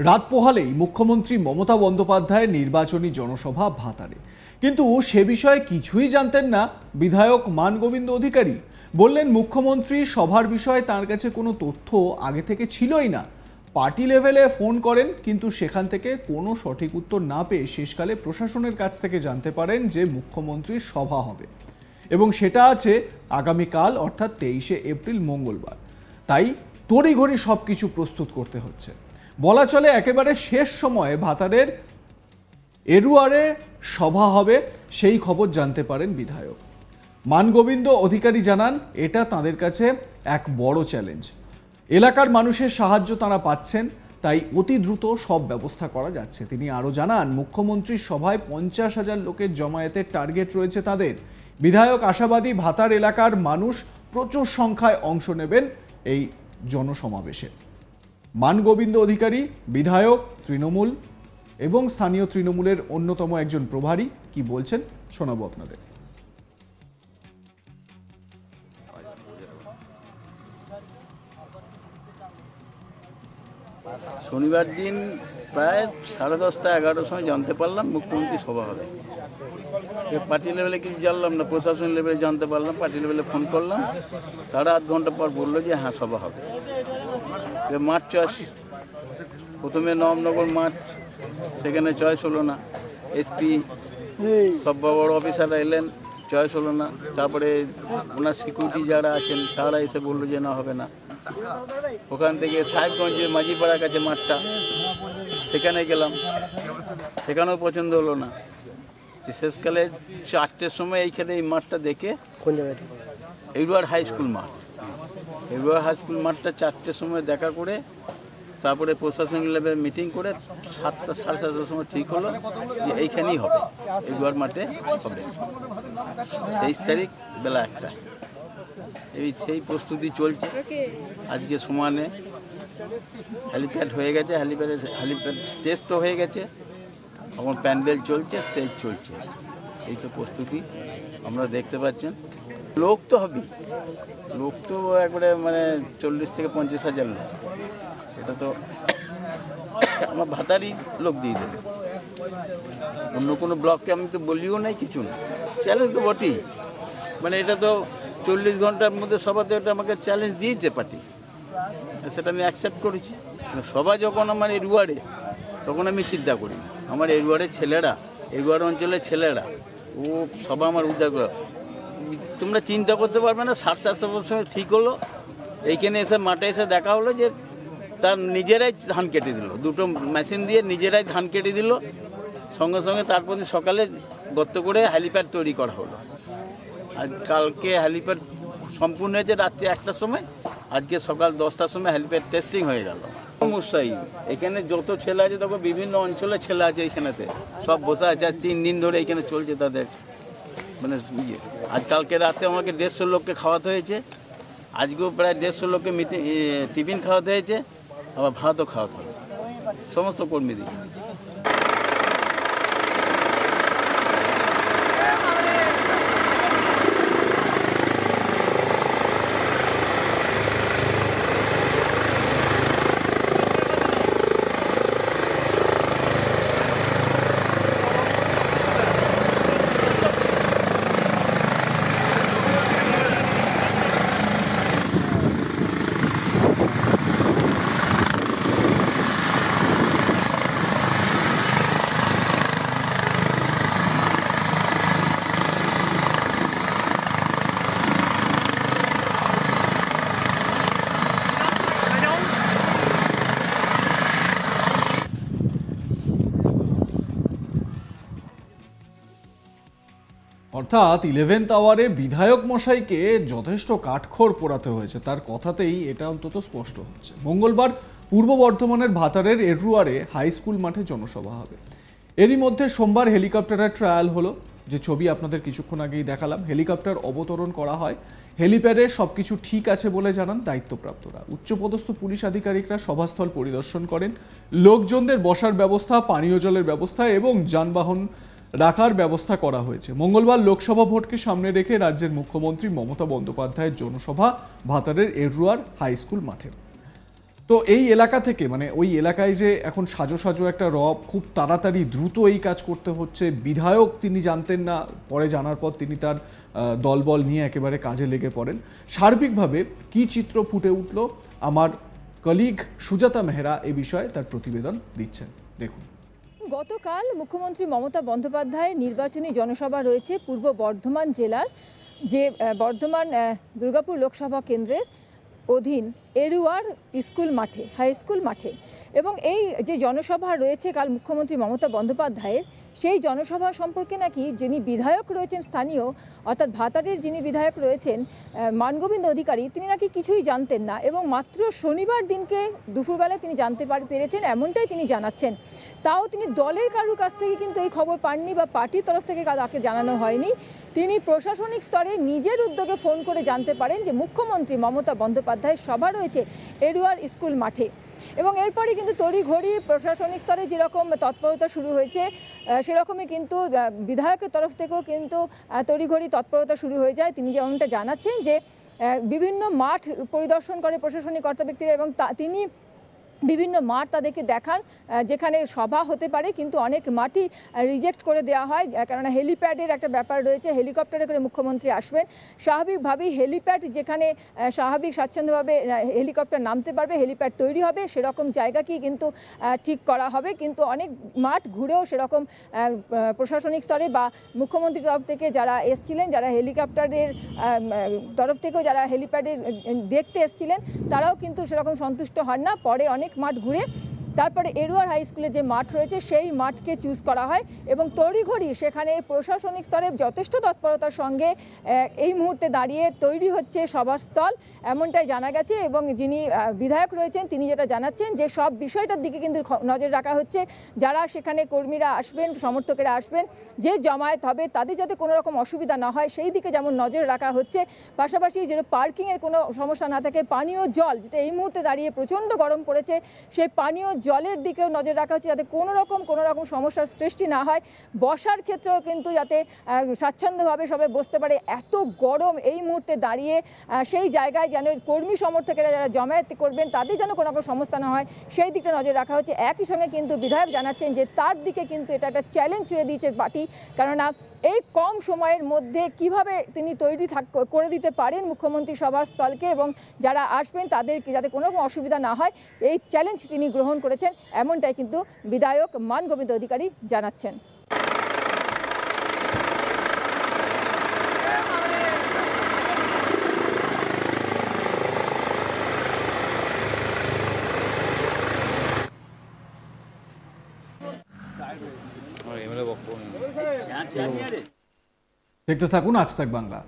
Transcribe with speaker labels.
Speaker 1: রাত পোহালেই মুখ্যমন্ত্রী মমতা বন্দ্যোপাধ্যায়ের নির্বাচনী জনসভা ভাতারে, কিন্তু সে বিষয়ে কিছুই জানতেন না বিধায়ক মানগোবিন্দ অধিকারী। বললেন মুখ্যমন্ত্রী সভার বিষয়ে তার কাছে কোনো তথ্য আগে থেকে ছিলই না। পার্টি লেভেলে ফোন করেন, কিন্তু সেখান থেকে কোনো সঠিক উত্তর না পেয়ে শেষকালে প্রশাসনের কাছ থেকে জানতে পারেন যে মুখ্যমন্ত্রীর সভা হবে এবং সেটা আছে আগামীকাল অর্থাৎ 23শে এপ্রিল মঙ্গলবার। তাই তড়িঘড়ি সব কিছু প্রস্তুত করতে হচ্ছে। বলা চলে একেবারে শেষ সময়ে ভাতারের এরুয়ারে সভা হবে সেই খবর জানতে পারেন বিধায়ক মানগোবিন্দ অধিকারী। জানান এটা তাদের কাছে এক বড় চ্যালেঞ্জ। এলাকার মানুষের সাহায্য তারা পাচ্ছেন, তাই অতি দ্রুত সব ব্যবস্থা করা যাচ্ছে। তিনি আরও জানান মুখ্যমন্ত্রীর সভায় 50,000 লোকের জমায়েতের টার্গেট রয়েছে তাদের। বিধায়ক আশাবাদী ভাতার এলাকার মানুষ প্রচুর সংখ্যায় অংশ নেবেন এই জনসমাবেশে। মানগোবিন্দ অধিকারী বিধায়ক, তৃণমূল এবং স্থানীয় তৃণমূলের অন্যতম একজন প্রভারী, কি বলছেন শোনাবো আপনাদের।
Speaker 2: শনিবার দিন প্রায় 10:30 11টার সময় জানতে পারলাম মুখ্যমন্ত্রী সভা হবে। পার্টি লেভেলে কিছু জানলাম না, প্রশাসন লেভেলে জানতে পারলাম। পার্টি লেভেলে ফোন করলাম, তারা আধ ঘন্টা পর বললো যে হ্যাঁ সভা হবে। মাঠ চয়েস, প্রথমে নবনগর মাঠ, সেখানে চয়েস হলো না। এসপি সব বড় অফিসাররা এলেন, চয়েস হলো না। তারপরে ওনার সিকিউরিটি যারা আছেন তারা এসে বললো যে না হবে না। ওখান থেকে সাহেবগঞ্জের মাঝিপাড়ার কাছে মাঠটা, সেখানে গেলাম, সেখানেও পছন্দ হলো না। শেষকালে 4টের সময় এইখানে এই মাঠটা দেখে,
Speaker 3: কোন জায়গাটা?
Speaker 2: এরুয়ার হাই স্কুল মাঠ, এরুয়ার হাই স্কুল মাঠটা 4টের সময় দেখা করে তারপরে প্রশাসন লেভেল মিটিং করে 7টা 7:30টার সময় ঠিক হলো যে এইখানেই হবে, এরুয়ার মাঠে হবে 23 তারিখ বেলা 1টা। সেই প্রস্তুতি চলছে। আজকে সমানে হেলিপ্যাড হয়ে গেছে, হেলিপ্যাড স্টেজ তো হয়ে গেছে, এখন প্যান্ডেল চলছে, স্টেজ চলছে। এই তো প্রস্তুতি আমরা দেখতে পাচ্ছেন। লোক তো হবেই, লোক তো একবারে মানে 40 থেকে 50,000 লোক। এটা তো আমার ভাতারই লোক দিয়ে দেবে, অন্য কোনো ব্লককে আমি তো বলিও নাই, কিছু না। চ্যালেঞ্জ তো বটেই, মানে এটা তো 40 ঘন্টার মধ্যে সভাতে এটা আমাকে চ্যালেঞ্জ দিয়েছে পার্টি, সেটা আমি অ্যাকসেপ্ট করেছি। সভা যখন আমার এরুয়ারে, তখন আমি চিন্তা করি আমার এরুয়ারের ছেলেরা, এরুয়ার অঞ্চলের ছেলেরা, ও সভা আমার উদ্যোগ, তোমরা চিন্তা করতে পারবে না। 7:30টার সময় ঠিক হলো, এইখানে এসে মাঠে এসে দেখা হলো যে তার নিজেরাই ধান কেটে দিল, দুটো মেশিন দিয়ে নিজেরাই ধান কেটে দিল। সঙ্গে সঙ্গে তারপর সকালে গর্ত করে হেলিপ্যাড তৈরি করা হলো। আজ কালকে হেলিপ্যাড সম্পূর্ণ হয়েছে রাত্রি 1টার সময়, আজকে সকাল 10টার সময় হেলিপ্যাড টেস্টিং হয়ে গেল। সমস্যাই এখানে যত ছেলে আছে, তখন বিভিন্ন অঞ্চলের ছেলে আছে এইখানেতে, সব বসে আছে। আজ 3 দিন ধরে এখানে চলছে তাদের মানে ইয়ে। আজ কালকে রাতে আমাকে 150 লোককে খাওয়াতে হয়েছে, আজকেও প্রায় 150 লোককে টিফিন খাওয়াতে হয়েছে, আবার ভাতও খাওয়াতে হবে সমস্ত কর্মীদের।
Speaker 1: অর্থাৎ 11th আওয়ারে বিধায়ক মশাইকে যথেষ্ট কাঠখড় পোড়াতে হয়েছে, তার কথাতেই এটা অন্তত স্পষ্ট হচ্ছে। মঙ্গলবার পূর্ব বর্ধমানের ভাতারের এরুয়ারে হাই স্কুল মাঠে জনসভা হবে। এরই মধ্যে সোমবার হেলিকপ্টারের ট্রায়াল হলো, যে ছবি আপনাদের কিছুক্ষণ আগেই দেখালাম। হেলিকপ্টার অবতরণ করা হয়, হেলিপ্যাডে সবকিছু ঠিক আছে বলে জানান দায়িত্বপ্রাপ্তরা। উচ্চপদস্থ পুলিশ আধিকারিকরা সভাস্থল পরিদর্শন করেন। লোকজনদের বসার ব্যবস্থা, পানীয় জলের ব্যবস্থা এবং যানবাহন রাখার ব্যবস্থা করা হয়েছে। মঙ্গলবার লোকসভা ভোটকে সামনে রেখে রাজ্যের মুখ্যমন্ত্রী মমতা বন্দ্যোপাধ্যায়ের জনসভা ভাতারের এরুয়ার হাই স্কুল মাঠে। তো এই এলাকা থেকে মানে ওই এলাকায় যে এখন সাজো সাজো একটা রব, খুব তাড়াতাড়ি দ্রুত এই কাজ করতে হচ্ছে, বিধায়ক তিনি জানতেন না, পরে জানার পর তিনি তার দলবল নিয়ে একেবারে কাজে লেগে পড়েন। সার্বিকভাবে কি চিত্র ফুটে উঠল, আমার কলিগ সুজাতা মেহরা এ বিষয়ে তার প্রতিবেদন দিচ্ছেন, দেখুন।
Speaker 3: গতকাল মুখ্যমন্ত্রী মমতা বন্দ্যোপাধ্যায়ের নির্বাচনী জনসভা রয়েছে পূর্ব বর্ধমান জেলার যে বর্ধমান দুর্গাপুর লোকসভা কেন্দ্রের অধীন এরুয়ার স্কুল মাঠে, হাই স্কুল মাঠে। এবং এই যে জনসভা রয়েছে কাল মুখ্যমন্ত্রী মমতা বন্দ্যোপাধ্যায়ের, সেই জনসভা সম্পর্কে নাকি যিনি বিধায়ক রয়েছেন স্থানীয়, অর্থাৎ ভাতারের যিনি বিধায়ক রয়েছেন মানগোবিন্দ অধিকারী, তিনি নাকি কিছুই জানতেন না এবং মাত্র শনিবার দিনকে দুপুরবেলায় তিনি জানতে পেরেছেন, এমনটাই তিনি জানাচ্ছেন। তাও তিনি দলের কারোর কাছ থেকে কিন্তু এই খবর পাননি বা পার্টির তরফ থেকে তাকে জানানো হয়নি। তিনি প্রশাসনিক স্তরে নিজের উদ্যোগে ফোন করে জানতে পারেন যে মুখ্যমন্ত্রী মমতা বন্দ্যোপাধ্যায়ের সভা রয়েছে এরুয়ার স্কুল মাঠে। এবং এরপরে কিন্তু তড়িঘড়ি প্রশাসনিক স্তরে যেরকম তৎপরতা শুরু হয়েছে, সেরকমই কিন্তু বিধায়কের তরফ থেকেও কিন্তু তড়িঘড়ি তৎপরতা শুরু হয়ে যায়। তিনি যেমনটা জানাচ্ছেন যে বিভিন্ন মাঠ পরিদর্শন করে প্রশাসনিক কর্তা ব্যক্তিরা এবং তিনি বিভিন্ন মাঠ তাদেরকে দেখান যেখানে সভা হতে পারে, কিন্তু অনেক মাঠই রিজেক্ট করে দেওয়া হয়, কেননা হেলিপ্যাডের একটা ব্যাপার রয়েছে, হেলিকপ্টারে করে মুখ্যমন্ত্রী আসবেন। স্বাভাবিকভাবেই হেলিপ্যাড যেখানে স্বাভাবিক স্বাচ্ছন্দ্যভাবে হেলিকপ্টার নামতে পারবে, হেলিপ্যাড তৈরি হবে, সেরকম জায়গাকেই কিন্তু ঠিক করা হবে। কিন্তু অনেক মাঠ ঘুরেও সেরকম প্রশাসনিক স্তরে বা মুখ্যমন্ত্রীর তরফ থেকে যারা এসছিলেন, যারা হেলিকপ্টারের তরফ থেকেও যারা হেলিপ্যাডের দেখতে এসছিলেন, তারাও কিন্তু সেরকম সন্তুষ্ট হন না। পরে অনেক মাঠ ঘুরে তারপরে এরুয়ার হাই স্কুলের যে মাঠ রয়েছে সেই মাঠকে চুজ করা হয় এবং তড়িঘড়ি সেখানে প্রশাসনিক স্তরে যথেষ্ট তৎপরতার সঙ্গে এই মুহূর্তে দাঁড়িয়ে তৈরি হচ্ছে সভাস্থল, এমনটাই জানা গেছে। এবং যিনি বিধায়ক রয়েছেন তিনি যেটা জানাচ্ছেন যে সব বিষয়টার দিকে কিন্তু নজর রাখা হচ্ছে, যারা সেখানে কর্মীরা আসবেন, সমর্থকেরা আসবেন, যে জমায়েত হবে তাদের যাতে কোনো রকম অসুবিধা না হয় সেই দিকে যেমন নজর রাখা হচ্ছে, পাশাপাশি যেন পার্কিংয়ের কোনো সমস্যা না থাকে, পানীয় জল যেটা এই মুহূর্তে দাঁড়িয়ে প্রচণ্ড গরম পড়েছে সেই পানীয় জলের দিকেও নজর রাখা হচ্ছে, যাতে কোনো রকম সমস্যার সৃষ্টি না হয়। বসার ক্ষেত্রেও কিন্তু যাতে স্বাচ্ছন্দ্যভাবে সবাই বসতে পারে, এত গরম এই মুহূর্তে দাঁড়িয়ে সেই জায়গায় যেন কর্মী সমর্থকেরা যারা জমায়েত করবেন তাদের যেন কোনো রকম সমস্যা না হয় সেই দিকটা নজর রাখা হচ্ছে। একই সঙ্গে কিন্তু বিধায়ক জানাচ্ছেন যে তার দিকে কিন্তু এটা একটা চ্যালেঞ্জ ছেড়ে দিয়েছে পার্টি, কেননা এই কম সময়ের মধ্যে কিভাবে তিনি তৈরি করে দিতে পারেন মুখ্যমন্ত্রী সভার স্থলকে এবং যারা আসবেন তাদেরকে যাতে কোনো রকম অসুবিধা না হয়, এই চ্যালেঞ্জ তিনি গ্রহণ করেছেন, এমনটাই কিন্তু বিধায়ক মানগোবিন্দ অধিকারী জানাচ্ছেন।
Speaker 1: দেখতে থাকুন আজ তাক বাংলা।